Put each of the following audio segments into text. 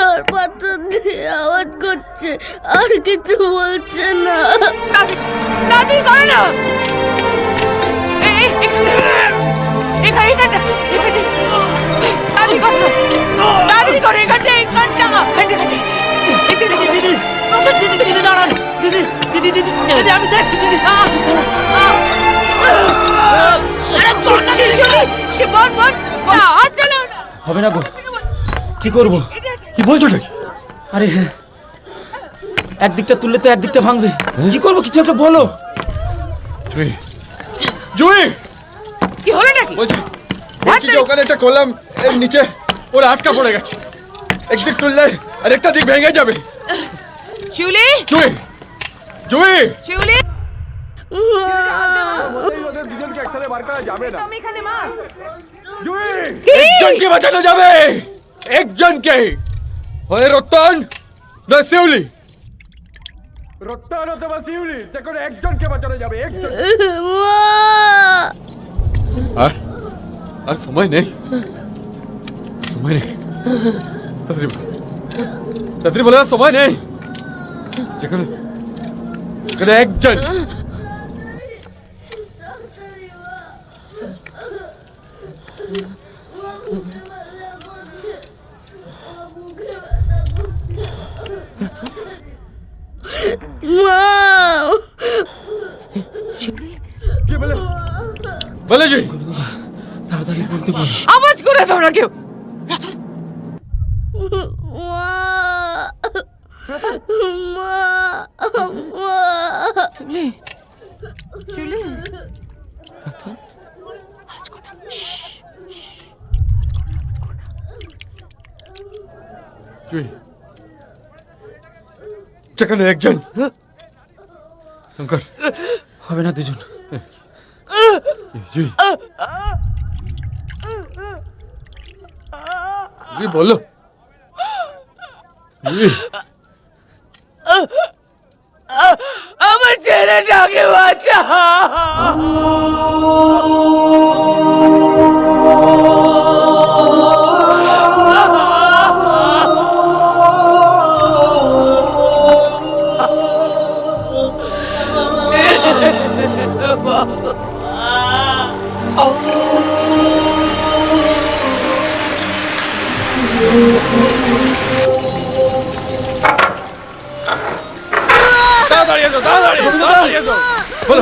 আর পাথর দিয়ে আওয়াজ করছে, আর কিছু বলছে না। দাদি করে না, দাদি করে এখানে দিদি দাঁড়ান, দিদি দিদি দিদি দিদি আমি দেখছি দিদি। হবে না গো, কি করবো? কি বলছো নাকি? আরে হ্যাঁ, একদিকটা তুললে তো একদিকটা ভাঙবে, কি করবো? কিছু একটা বলো। জুই, জুই, কি হলো নাকি? বলছি যে ওখানে একটা কলাম এর নিচে ওরা আটকা পড়ে গেছে, একদিক তুললে আর একটা দিক ভেঙে যাবে। শিউলি, জুই, জুই, শিউলি, দুজনকে একসাথে বার করা যাবে না। তুমি এখানে মা। জুই, একজনকে বাঁচানো যাবে, একজনকে। হয় রতন না শিউলি, রতন অথবা শিউলি, যে কোনো একজনকে বাঁচানো যাবে, একজন। আর আর সময় নেই, সময় নেই, তাড়াতাড়ি বলে সময় নেই, যেখানে একজন। বলে জি, তাড়াতাড়ি বলতে বলো। আওয়াজ করে দাও না কেউ। জুই, যেখানে একজন। শঙ্কর, হবে না দুজন। জুই, জুই বলো, জুই, আমার ছেলেটাকে বাঁচা।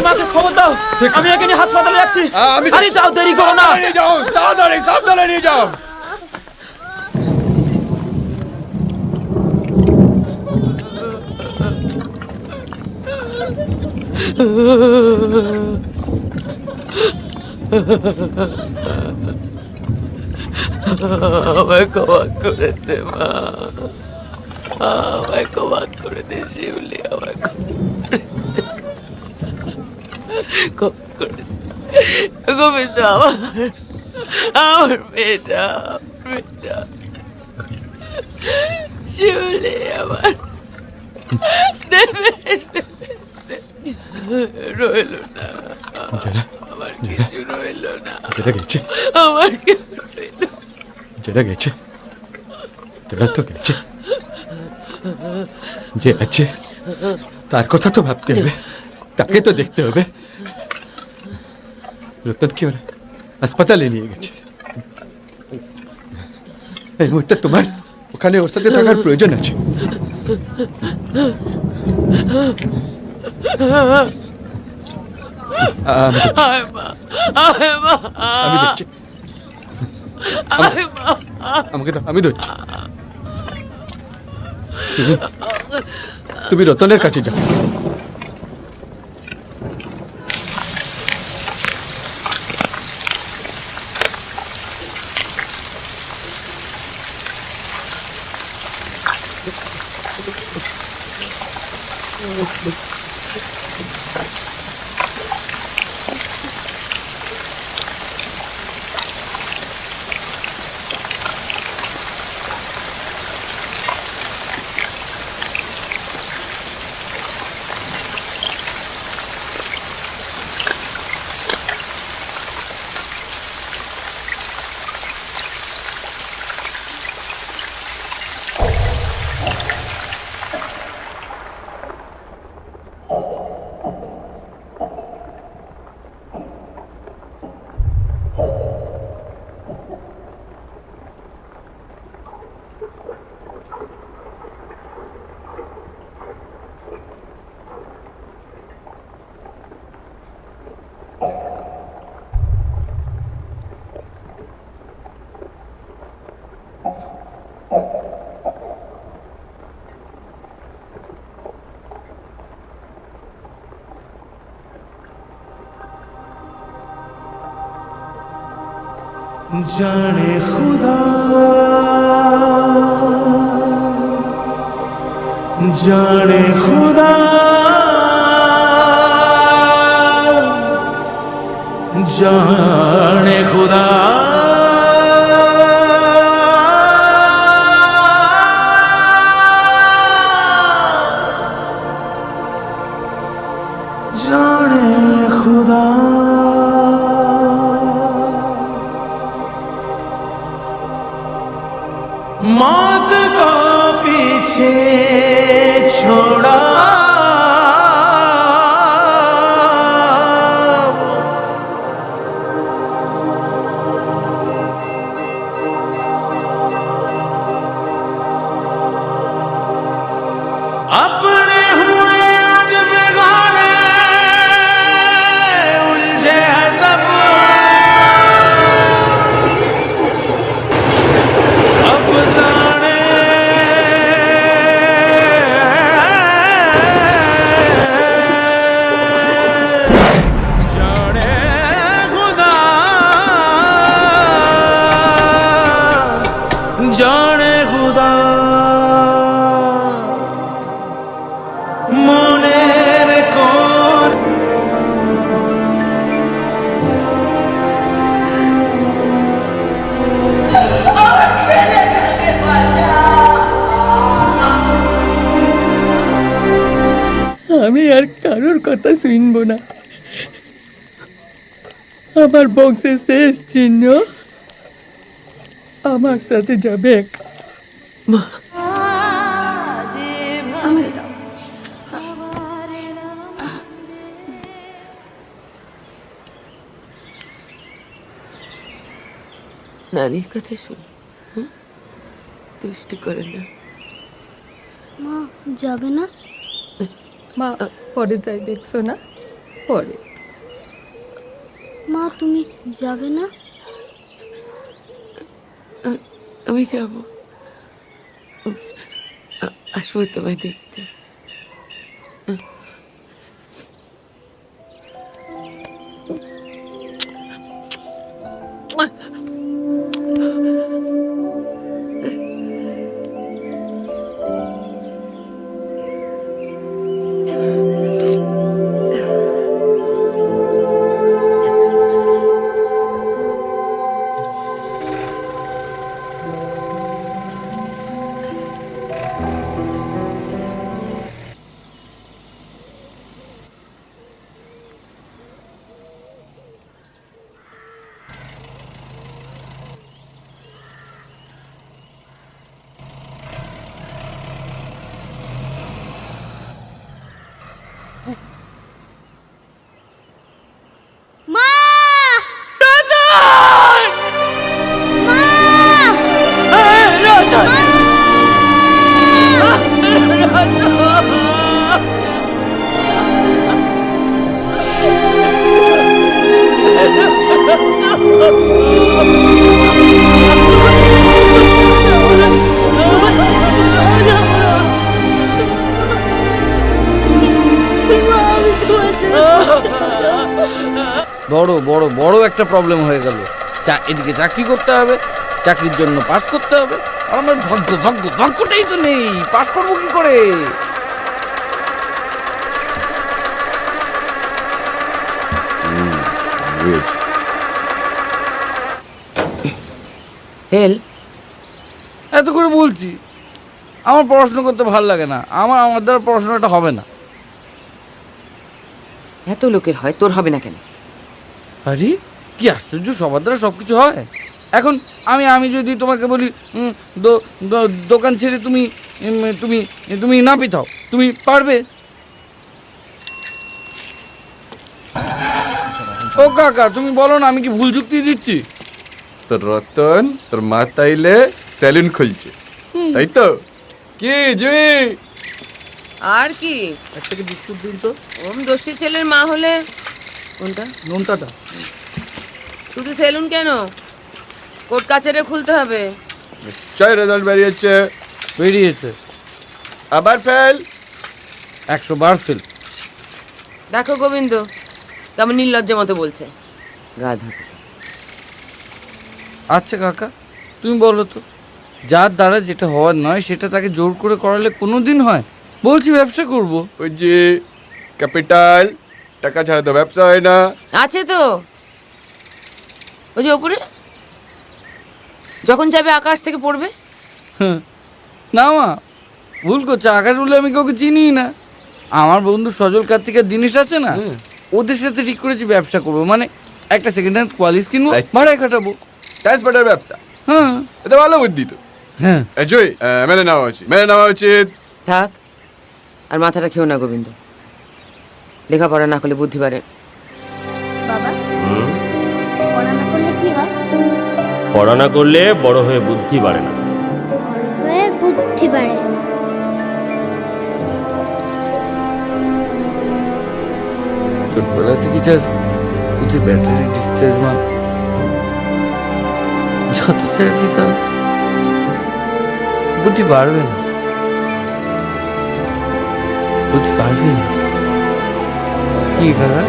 মাকে খবর দাও, আমি এখানে হাসপাতালে যাচ্ছি। আরে যাও, দেরি করো না। যাও, তাড়াতাড়ি সাবধানে নিয়ে যাও। আমায় ক্ষমা করে দে মা, আমায় ক্ষমা করে দে শিউলি, আমায় গোবিন্দ, আমার মেয়েটা, মেয়েটা শিউলি আমার রইল না, আমার কিছু রইল না, যেটা গেছে, আমার কিছু রইল, যেটা গেছে তোরা তো গেছে, যে আছে তার কথা তো ভাবতে হবে, তাকে তো দেখতে হবে। রতন কি ওরা হাসপাতালে নিয়ে গেছে, এই মুহূর্তে তোমার ওখানে ওর সাথে থাকার প্রয়োজন আছে। আমি দেখছি, আমাকে তো আমি ধরছি। তুমি রতনের কাছে যাও। जाने खुदा जाने खुदा जाने खुदा जाने खुदा मौत को पीछे छोड़ा अपने हुए आज बेगाने उलझे हैं सब अफसाने जाने खुदा जाने खुदा মনের কোন আমি আর কারোর কথা শুনবো না। আমার বংশের শেষ চিহ্ন আমার সাথে যাবে। নানির কথা শুন, দুষ্টু করে না। মা যাবে না? মা পরে যাই, দেখছো না? পরে। মা তুমি যাবে না? আমি যাব, আসবো তোমায় দেখতে। মা! মা! বড় বড় বড় একটা প্রবলেম হয়ে গেল। এদিকে চাকরি করতে হবে, চাকরির জন্য পাস করতে হবে, আর আমার ভাগ্যটাই তো নেই, পাস করবো কি করে? হেল, এত করে বলছি, আমার পড়াশোনা করতে ভালো লাগে না, আমার দ্বারা পড়াশোনাটা হবে না। এত লোকের হয়, তোর হবে না কেন? আরে কি আশ্চর্য, সবার দ্বারা সব কিছু হয়। এখন আমি যদি তোমাকে বলি দোকান ছেড়ে তুমি তুমি তুমি নাপিত হও, তুমি পারবে। ও কাকা তুমি বলো না, আমি কি ভুল যুক্তি দিচ্ছি? তোর রতন তোর মা তাইলে সেলুন খুলছে, তাই তো? কি জুই, আর কি? একটা কি বিস্কুট দিন তো। ওম দোষী ছেলের মা হলে কোনটা? নোনতাটা। শুধু সেলুন কেন, কোর্ট কাছারে খুলতে হবে। নিশ্চয় রেজাল্ট বেরিয়েছে। বেরিয়েছে, আবার ফেল। 100 বার ফেল। দেখো গোবিন্দ কেমন নির্লজ্জ মতো বলছে, গাধা। আচ্ছা কাকা তুমি বলো তো, যার দ্বারা যেটা হওয়ার নয় সেটা তাকে জোর করে করালে কোনো দিন হয়? বলছি ব্যবসা করব। ওই যে ক্যাপিটাল, টাকা ছাড়া তো ব্যবসা হয় না। আছে তো ওই যে ওপরে, যখন যাবে আকাশ থেকে পড়বে। না মা ভুল করছে, আকাশ বলে আমি কাউকে চিনি না। আমার বন্ধু সজল কার্তিকের জিনিস আছে না, ওদের সাথে ঠিক করেছি ব্যবসা করবো, মানে একটা সেকেন্ড হ্যান্ড কোয়ালিস কিনবো, আচ্ছা। ভাড়ায় খাটাবো। ট্রান্সপোর্টের ব্যবসা, হ্যাঁ এটা ভালো বুদ্ধি তো। হ্যাঁ জুই মেনে নেওয়া উচিত। থাক, আর মাথাটা খেও না গোবিন্দ, লেখাপড়া না করলে বুদ্ধি বাড়ে। বাবা পড়া না করলে কি হয়? পড়া না করলে বড় হয়ে বুদ্ধি বাড়ে না। বড় হয়ে বুদ্ধি বাড়ে না। ছোটবেলা থেকে যার বুদ্ধি ব্যাটারি ডিসচার্জ মা, যত চাইছি তা বুদ্ধি বাড়বে না, বুদ্ধি বাড়বে না। কি কাকা?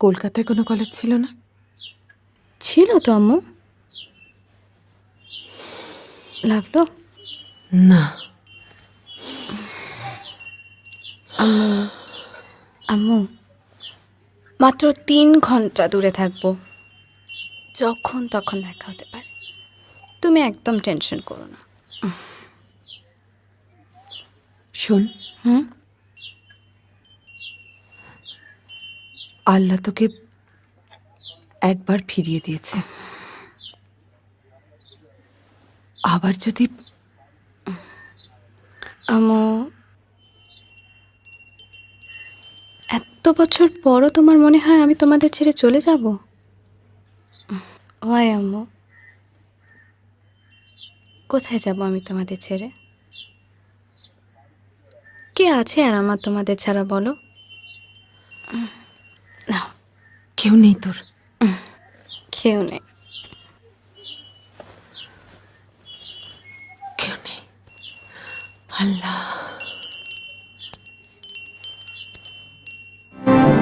কলকাতায় কোনো কলেজ ছিল না? ছিল তো আম্মু, লাগলো? না। আম্মু আম্মু মাত্র 3 ঘন্টা দূরে থাকবো, যখন তখন দেখা হতে পারে, তুমি একদম টেনশন করো না। শোন, আল্লাহ তোকে একবার ফিরিয়ে দিয়েছে, আবার যদি আম্মু এত বছর পরও তোমার মনে হয় আমি তোমাদের ছেড়ে চলে যাব? ওয়াই আম্মু, কোথায় যাব আমি তোমাদের ছেড়ে? কে আছে আর আমার তোমাদের ছাড়া বলো? না, কেউ নেই তোর। কেউ নেই, কেউ নেই। আল্লাহ,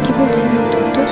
কি বলছেন ডক্টর?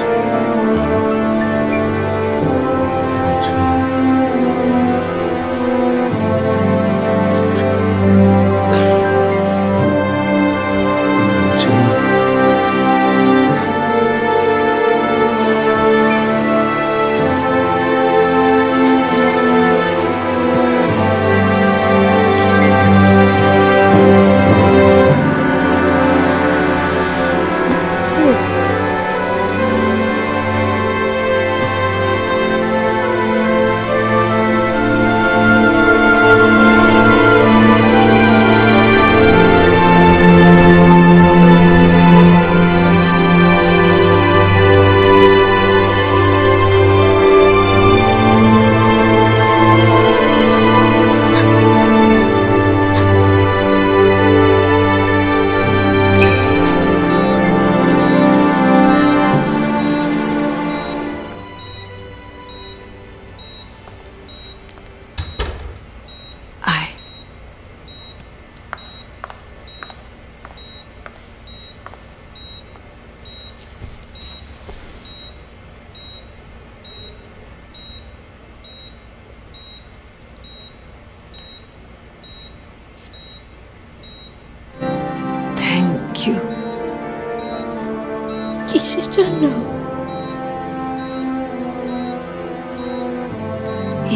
কিসের জন্য?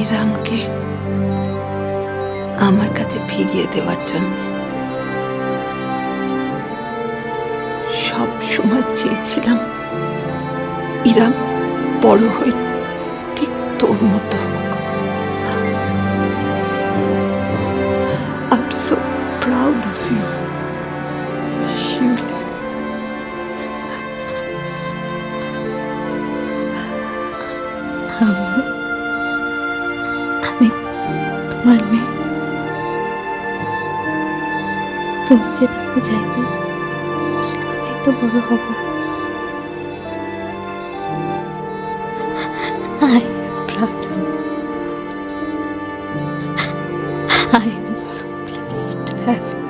ইরামকে আমার কাছে ফিরিয়ে দেওয়ার জন্য। সব সময় চেয়েছিলাম ইরাম বড় হয়ে ঠিক তোর মতো হোক। I'm so proud of you, শিউলি। আমি তোমার মেয়ে, তুমি যেভাবে চাইবে সেভাবেই তো বড় হব। I am proud of you. I am so blessed to have you.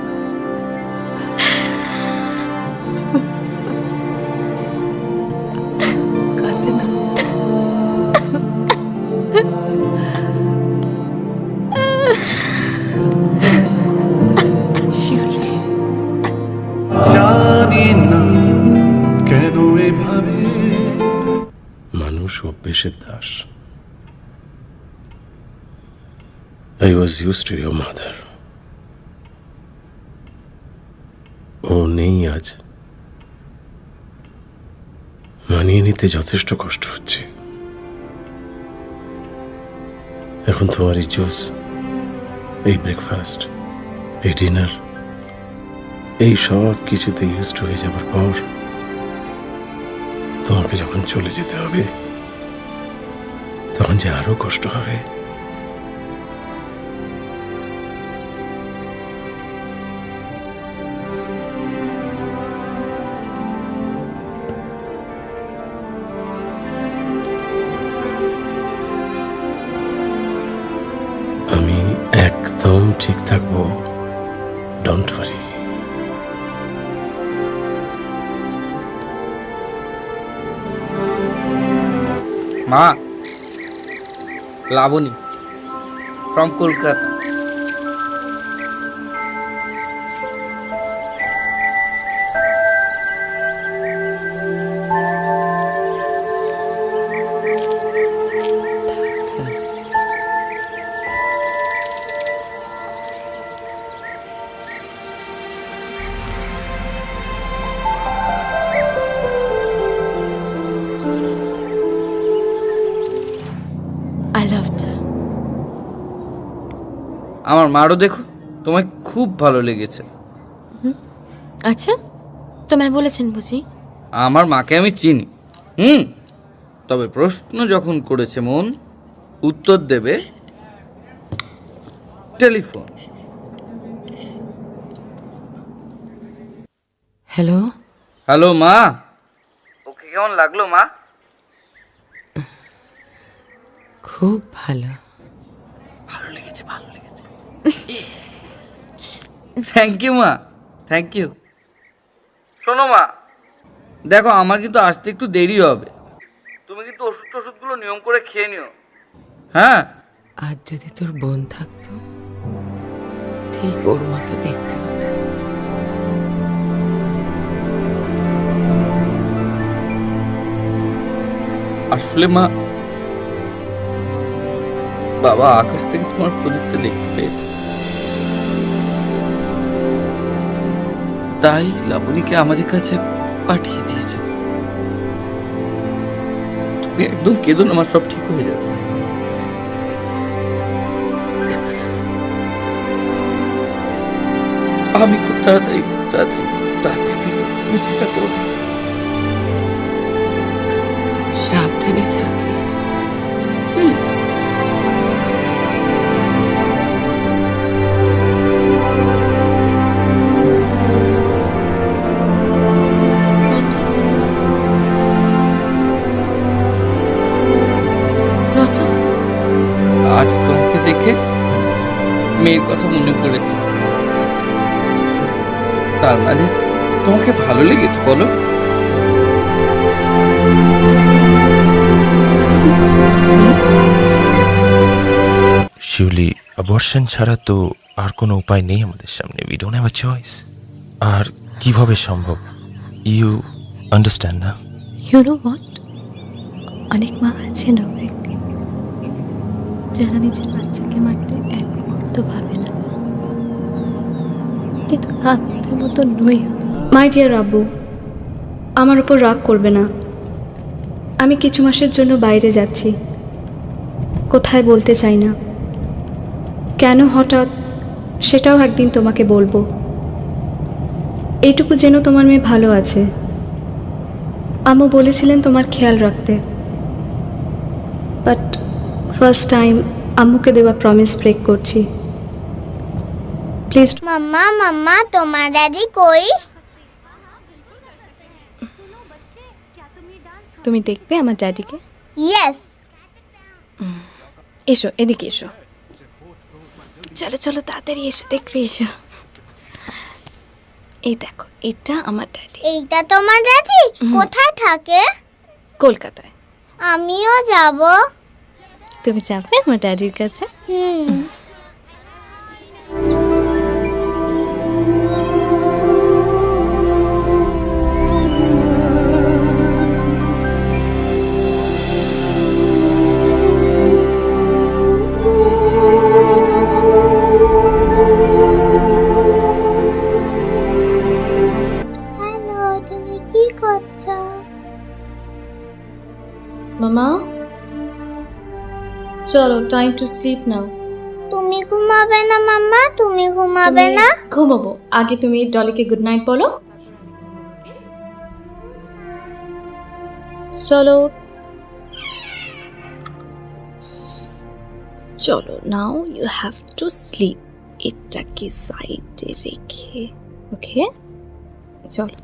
কাঁদে না। শিউলি, জানি না কেন এভাবে মানুষ অভ্যেসের Das. I was used to your mother. ও নেই আজ, মানিয়ে নিতে যথেষ্ট কষ্ট হচ্ছে। এখন তোমার এই জুস, এই ব্রেকফাস্ট, এই ডিনার, এই সব কিছুতে ইউজড হয়ে যাবার পর তোমাকে যখন চলে যেতে হবে তখন যে আরো কষ্ট হবে। আমি একদম ঠিক থাকবো, ডোন্ট ওয়ারি। মা, Labani from Kolkata. I loved her. আমার মারও দেখো, তোমায় খুব ভালো লেগেছে। আচ্ছা, তোমায় বলেছেন বুঝি? আমার মাকে আমি চিনি। তবে প্রশ্ন যখন করেছে মন, উত্তর দেবে টেলিফোন। হ্যালো হ্যালো মা, ওকে কেমন লাগলো মা? খুব ভালো। ভালো লেগেছে, ভালো লেগেছে। থ্যাংক ইউ মা, থ্যাংক ইউ। শোনো মা, দেখো আমার কিন্তু আসতে একটু দেরি হবে, তুমি কিন্তু ওষুধগুলো নিয়ম করে খেয়ে নিও। হ্যাঁ, আজ যদি তোর বোন থাকতো ঠিক ওর মতো দেখতে হতো। আসলে মা, বাবা আকাশ থেকে তোমার প্রদীপটা দেখতে পেয়েছে, তাই লাবণীকে আমাদের কাছে পাঠিয়ে দিয়েছে। তুমি একদম কেঁদো না, আমার সব ঠিক হয়ে যাবে। আমি খুব তাড়াতাড়ি ফিরবো, তুমি চিন্তা করো না। সাবধানে থাকে। আজ তোমাকে দেখে মেয়ের কথা মনে পড়েছে, তার মানে তোমাকে ভালো লেগেছে বলো? শিউলি, অ্যাবর্শন ছাড়া তো আর কোনো উপায় নেই আমাদের সামনে। We don't have a choice. আর কিভাবে সম্ভব? ইউ আন্ডারস্ট্যান্ড না? ইউ নো হোয়াট, অনেক মা আছেন অনেক যারা নিজের বাচ্চাকে মারতে এক মুহূর্ত ভাবে না, কিন্তু আমাদের মতো নই। মাই ডিয়ার আব্বু, আমার উপর রাগ করবে না। আমি কিছু মাসের জন্য বাইরে যাচ্ছি, কোথায় বলতে চাই না। কেন হঠাৎ সেটাও একদিন তোমাকে বলবো। এইটুকু যেন তোমার মেয়ে ভালো আছে। আম্মু বলেছিলেন তোমার খেয়াল রাখতে, বাট ফার্স্ট টাইম আম্মুকে দেওয়া প্রমিস ব্রেক করছি। প্লিজ। মাম্মা মাম্মা তোমার দাদি কই? তুমি দেখবে আমার ড্যাডিকে? ইয়েস। এসো, এদিকে এসো। চলো চলো তাড়াতাড়ি এসো, দেখবে এসো। এই দেখো, এটা আমার ড্যাডি। এইটা তোমার দাদি? কোথায় থাকে? কলকাতায়। আমিও যাব। তুমি যাবে আমার ড্যাডির কাছে? হ্যালো, তুমি কি করছো? মামা চলো, টাইম টু স্লিপ নাও। তুমি ঘুমাবে না মাম্মা? তুমি ঘুমাবে না? ঘুমাবো, আগে তুমি ডলিকে গুড নাইট বলো। চলো চলো, now you have to sleep. এটাকে সাইডে রেখে, ওকে? চলো।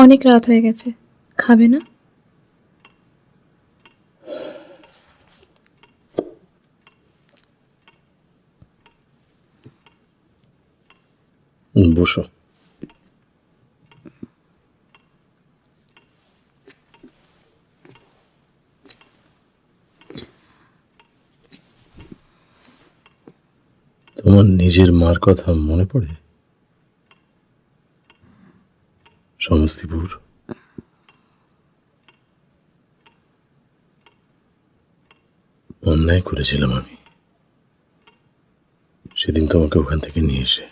অনেক রাত হয়ে গেছে, খাবে না? বসো। তোমার নিজের মার কথা মনে পড়ে? সমস্তিপুর। অন্যায় করেছিলাম আমি সেদিন তোমাকে ওখান থেকে নিয়ে এসে।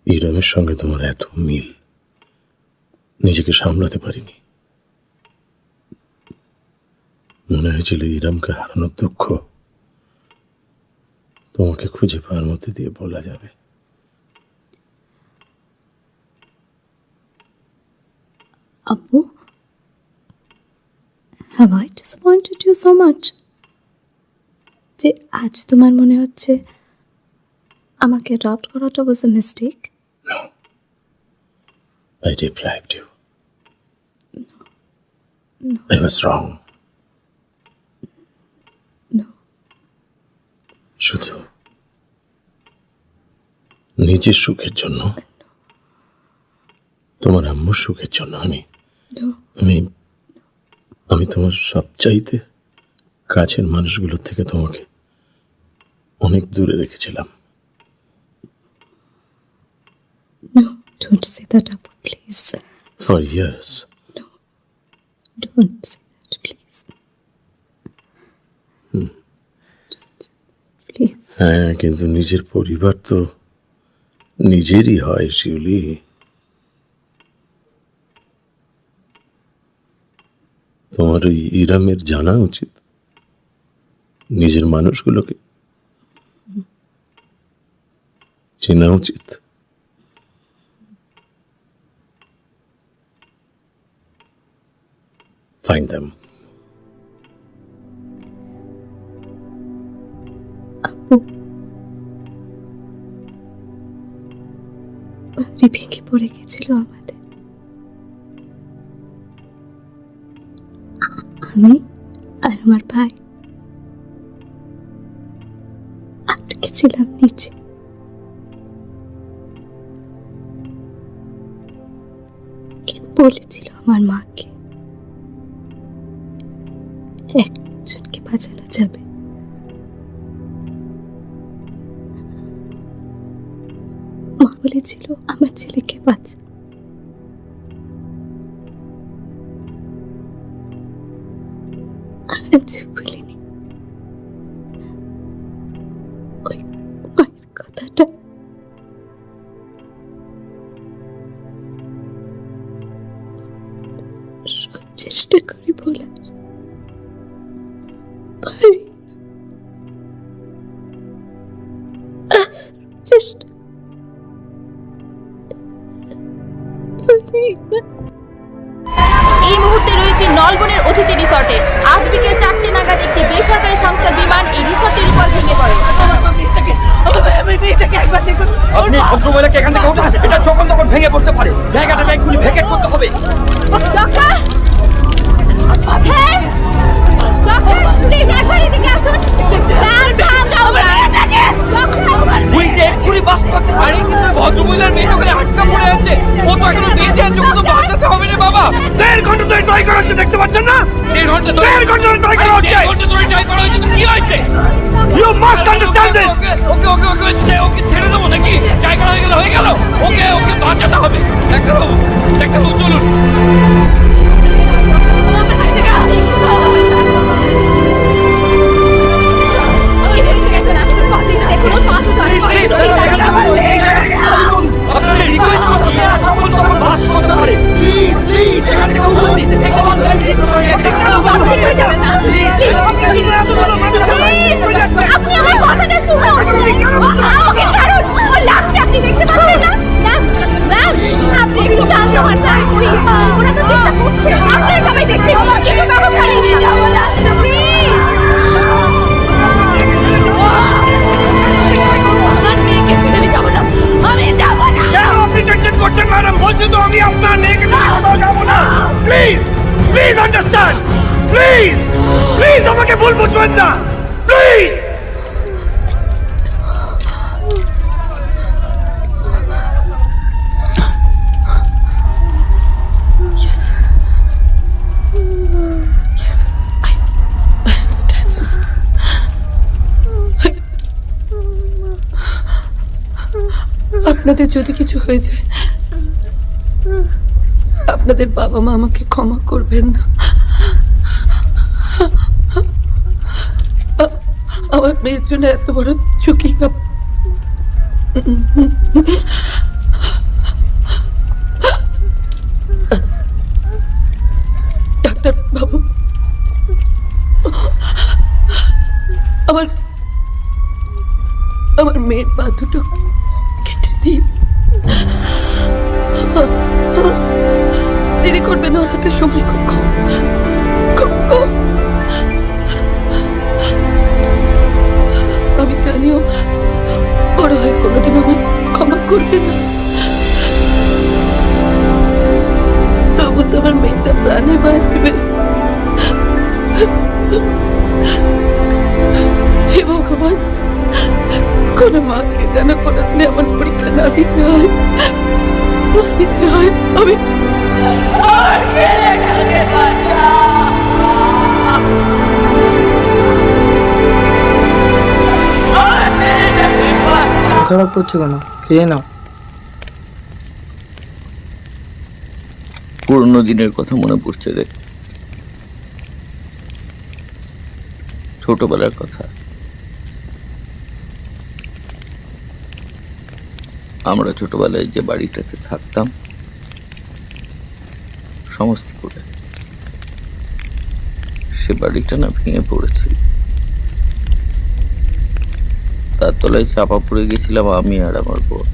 ইরামের সঙ্গে তোমার এত মিল, নিজেকে সামলাতে পারিনি। মনে হয়েছিল ইরামকে হারানোর দুঃখ তোমাকে খুঁজে পাওয়ার মধ্যে দিয়ে বলা যাবে। আব্বু, have I disappointed you so much যে আজ তোমার মনে হচ্ছে আমাকে অ্যাডপ্ট করাটা was a mistake? No, I deprived you. No. I was wrong. No. শুধু নিজের সুখের জন্য, তোমার আম্মুর সুখের জন্য আমি তোমার সবচাইতে কাছের মানুষগুলোর থেকে তোমাকে অনেক দূরে রেখেছিলাম। No, don't say that, Abu, please. For years. No, don't say that, please. Please. হ্যাঁ, কিন্তু নিজের পরিবার তো নিজেরই হয় শিউলি। তোমার ওই ইরামের জানা উচিত নিজের মানুষগুলোকে চেনা উচিত। Find them. আপু, বাড়ি ভেঙে পড়ে গেছিল আমাদের। আমি আর আমার ভাই আটকে ছিলাম নিচে। কেন বলেছিল আমার মাকে একজনকে বাঁচানো যাবে? মা বলেছিল আমার ছেলেকে বাঁচা। আজ বলিনি ওই মায়ের কথাটা। চেষ্টা করি বলার, পারি চেষ্টা এই মুহূর্তে রয়েছে নলবনের অতিথি রিসর্টে। আজ বিকেল 4টে নাগাদ একটি বেসরকারি সংস্থার বিমান এই রিসর্টের উপর ভেঙে পড়ে। আপনি ভদ্রমহিলাকে এখান থেকে ওঠান, এটা যখন তখন ভেঙে পড়তে পারে। জায়গাটা এক্ষুনি ভ্যাকেট করতে হবে। ডক্টর, হ্যাঁ ডক্টর, প্লিজ একবার এদিকে আসুন। উইন্ডে এক্ষুনি বাস করতে পারে। কিন্তু ভদ্রমহিলার মেয়েটা ওখানে আটকা পড়ে আছে, ও তো এখনো বেঁচে আছে, ওকে তো বাঁচাতে হবে রে বাবা। 1.5 ঘন্টা ধরে ট্রাই করা হচ্ছে, দেখতে পাচ্ছেন না? 1.5 ঘন্টা ধরে ট্রাই করা হচ্ছে। 1.5 ঘন্টা ধরে ট্রাই করা হয়েছে, তো কি হয়েছে? You must understand this. ওকে ছেড়ে দেবো নাকি? ট্রাই করা হয়ে গেল। ওকে বাঁচাতে হবে। ডাক্তারবাবু চলুন। আপনাদের রিকোয়েস্ট করছি, যখন তখন বাস করতে পারে। প্লিজ প্লিজ এখান থেকে উঠুন। আপনি আমার কথাটা শুনুন। ওকে ছাড়ুন, ও লাগছে, আপনি দেখতে পাচ্ছেন না? ম্যাম, আপনি একটু সাহায্য করতে প্লিজ। ওরা তো চেষ্টা করছে, আপনারা সবাই দেখছেন, কিছু ব্যবস্থা নিন। প্লিজ আমার মেয়েকে ছেড়ে আমি যাবো না, আমি যাবো না। আপনি টেনশন করছেন ম্যাডাম, বলছি তো আমি আপনার মেয়েকে যাবো না। Please please understand, please please আমাকে ভুল বুঝবেন না, প্লিজ। আপনাদের যদি কিছু হয়ে যায়, আপনাদের বাবা মা আমাকে ক্ষমা করবেন না। আমার মেয়ের জন্য এত বড় ঝুঁকি ডাক্তার বাবু, আমার মেয়ের পা দুটো কেটে দিন। দেরি করবেন, ওর হাতে সময় খুব কম, খুব কম। আমি জানিও বড় হয়ে কোনোদিন আমি ক্ষমা করবে না, তবু তো আমার মেয়েটা প্রাণে বাঁচবে। হে ভগবান, কোনো মাকে যেন কোনোদিন আমার পরীক্ষা না দিতে হয়, না দিতে হয়। আমি খারাপ করছো কেন? খেয়ে নাও। পুরনো দিনের কথা মনে পড়ছে রে, ছোটবেলার কথা। আমরা ছোটবেলায় যে বাড়িটাতে থাকতাম সমস্তিপুরে, সে বাড়িটা না ভেঙে পড়েছিল। তার তলায় চাপা পড়ে গেছিলাম আমি আর আমার বোন।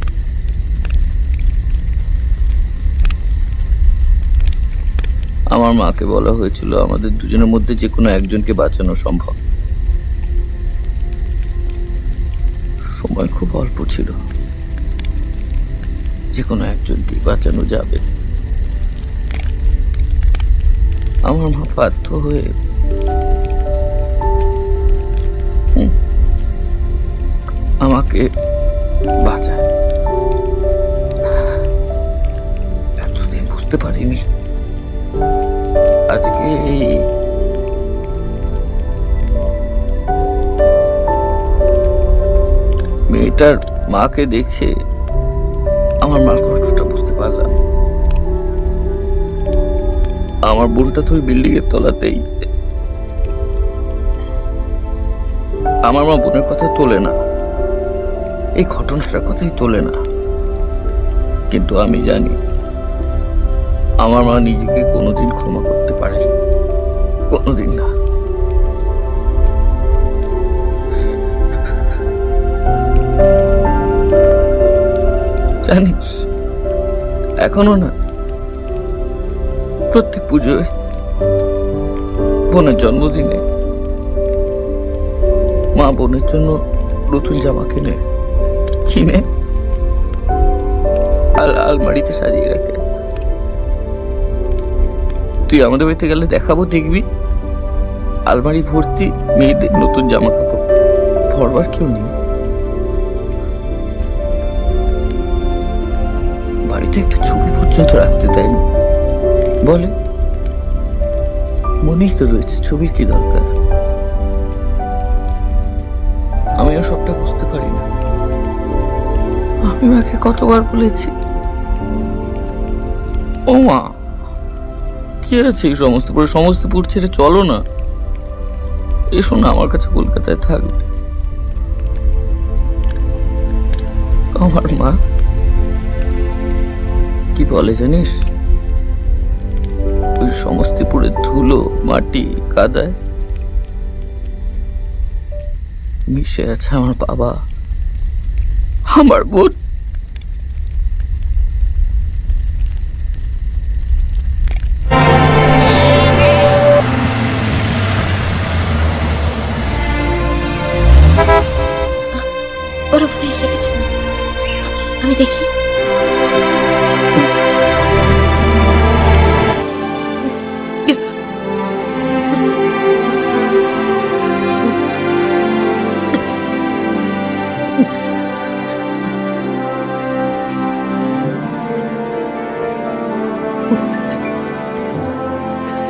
আমার মাকে বলা হয়েছিল আমাদের দুজনের মধ্যে যে কোনো একজনকে বাঁচানো সম্ভব। সময় খুব অল্প ছিল, যে কোনো একজনকে বাঁচানো যাবে। আমার মা বাধ্য হয়ে আমাকে বাঁচায়। এতদিন বুঝতে বুঝতে পারিনি আজকে মেয়েটার মাকে দেখে আমার মার কষ্টটা বুঝতে পারলাম। আমার বোনটা তো ওই বিল্ডিং এর তলাতেই। আমার মা বোনের কথা তোলে না, এই ঘটনাটার কথাই তোলে না, কিন্তু আমি জানি আমার মা নিজেকে কোনোদিন ক্ষমা করতে পারে, কোনোদিন না। জানিস এখনো না প্রত্যেক পুজোয় বোনের জন্মদিনে মা বোনের জন্য নতুন জামা কিনে আলমারিতে সাজিয়ে রাখে। তুই আমাদের বাড়িতে গেলে দেখাবো, দেখবি আলমারি ভর্তি মেয়েদের নতুন জামা কাপড়, পরবার কেউ নেই। বাড়িতে একটা ছবি পর্যন্ত রাখতে দেয়নি, বলে মনেই তো রয়েছে, ছবির কি দরকার। আমিও সবটা বুঝতে পারি না। আমি মাকে কতবার বলেছি, ও মা কি আছে এই সমস্তপুর ছেড়ে চলো না, এসো না আমার কাছে, কলকাতায় থাকবে। আমার মা কি বলে জানিস, ওই সমস্তিপুরের ধুলো মাটি কাদায় মিশে আছে আমার বাবা, আমার বোন। ওরা বোধহয় এসে গেছে, আমি দেখি।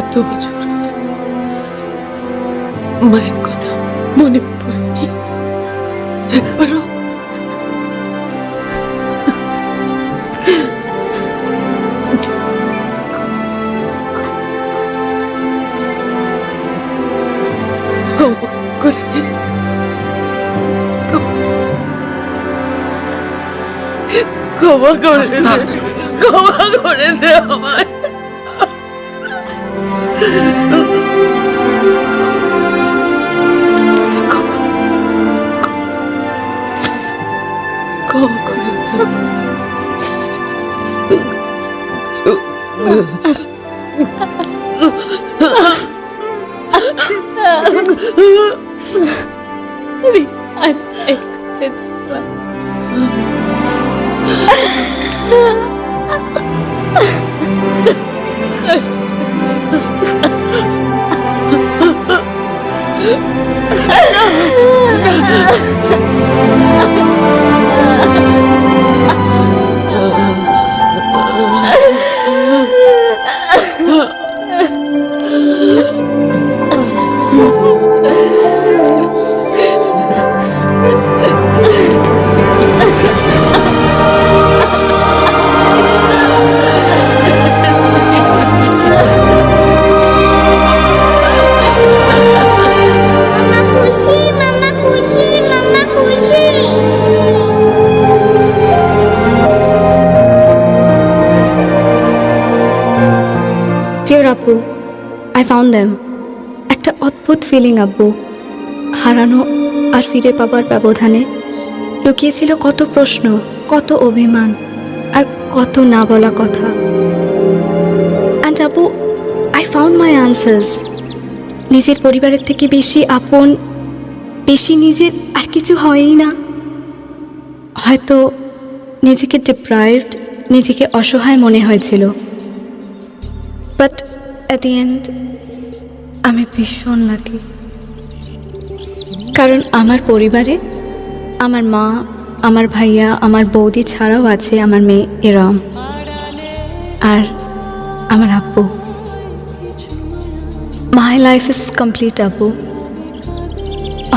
এত বছর মায়ের কথা মনে পড়েনি একবারও। ক্ষমা করে দে আমায়। আব্বু, আই ফাউন্ড দেম। একটা অদ্ভুত ফিলিং আব্বু, হারানো আর ফিরে পাবার ব্যবধানে লুকিয়েছিল কত প্রশ্ন, কত অভিমান আর কত না বলা কথা। অ্যান্ড আব্বু, আই ফাউন্ড মাই আনসার্স। নিজের পরিবারের থেকে বেশি আপন, বেশি নিজের আর কিছু হয়ই না। হয়তো নিজেকে ডিপ্রাইভড, নিজেকে অসহায় মনে হয়েছিল, বাট অ্যাট দি এন্ড আমি ভীষণ লাকি। কারণ আমার পরিবারে আমার মা, আমার ভাইয়া, আমার বৌদি ছাড়াও আছে আমার মেয়ে এরম। আর আমার আব্বু। মাই লাইফ ইজ কমপ্লিট আব্বু।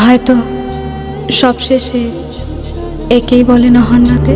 হয়তো সবশেষে একেই বলে নহন্নাতে।